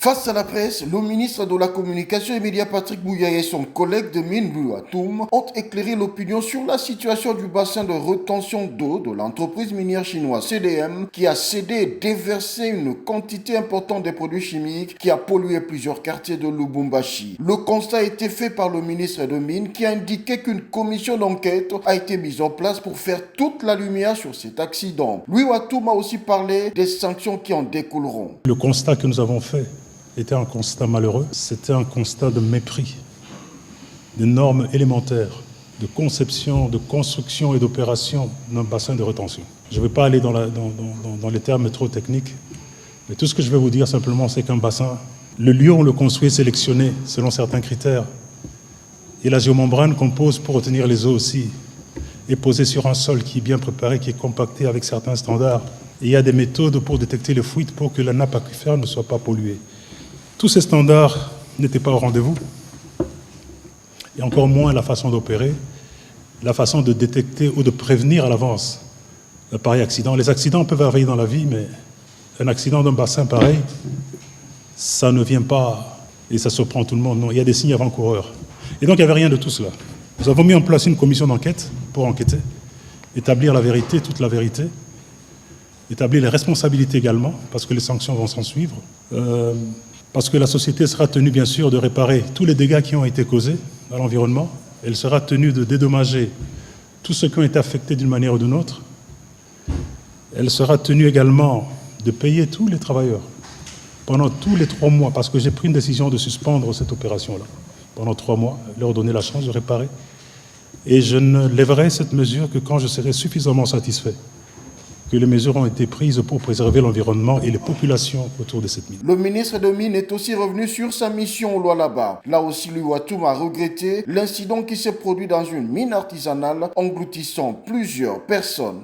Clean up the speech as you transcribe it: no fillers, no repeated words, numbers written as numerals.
Face à la presse, le ministre de la Communication et Médias Patrick Mouyaye et son collègue de mine Louis Watoum ont éclairé l'opinion sur la situation du bassin de rétention d'eau de l'entreprise minière chinoise CDM qui a cédé et déversé une quantité importante de produits chimiques qui a pollué plusieurs quartiers de Lubumbashi. Le constat a été fait par le ministre de Mines qui a indiqué qu'une commission d'enquête a été mise en place pour faire toute la lumière sur cet accident. Louis Watoum a aussi parlé des sanctions qui en découleront. Le constat que nous avons fait était un constat malheureux, c'était un constat de mépris des normes élémentaires de conception, de construction et d'opération d'un bassin de rétention. Je ne vais pas aller dans les termes trop techniques, mais tout ce que je vais vous dire simplement, c'est qu'un bassin, le lieu où on le construit est sélectionné selon certains critères, et la géomembrane qu'on pose pour retenir les eaux aussi est posée sur un sol qui est bien préparé, qui est compacté avec certains standards. Et il y a des méthodes pour détecter les fuites pour que la nappe aquifère ne soit pas polluée. Tous ces standards n'étaient pas au rendez-vous, et encore moins la façon d'opérer, la façon de détecter ou de prévenir à l'avance un pareil accident. Les accidents peuvent arriver dans la vie, mais un accident d'un bassin pareil, ça ne vient pas et ça surprend tout le monde. Non, il y a des signes avant-coureurs. Et donc il n'y avait rien de tout cela. Nous avons mis en place une commission d'enquête pour enquêter, établir la vérité, toute la vérité, établir les responsabilités également, parce que les sanctions vont s'en suivre. Parce que la société sera tenue, bien sûr, de réparer tous les dégâts qui ont été causés à l'environnement. Elle sera tenue de dédommager tous ceux qui ont été affectés d'une manière ou d'une autre. Elle sera tenue également de payer tous les travailleurs pendant tous les 3 mois, parce que j'ai pris une décision de suspendre cette opération-là. Pendant 3 mois, leur donner la chance de réparer. Et je ne lèverai cette mesure que quand je serai suffisamment satisfait que les mesures ont été prises pour préserver l'environnement et les populations autour de cette mine. Le ministre de Mines est aussi revenu sur sa mission au Lualaba. Là aussi, Louis Watoum a regretté l'incident qui s'est produit dans une mine artisanale engloutissant plusieurs personnes.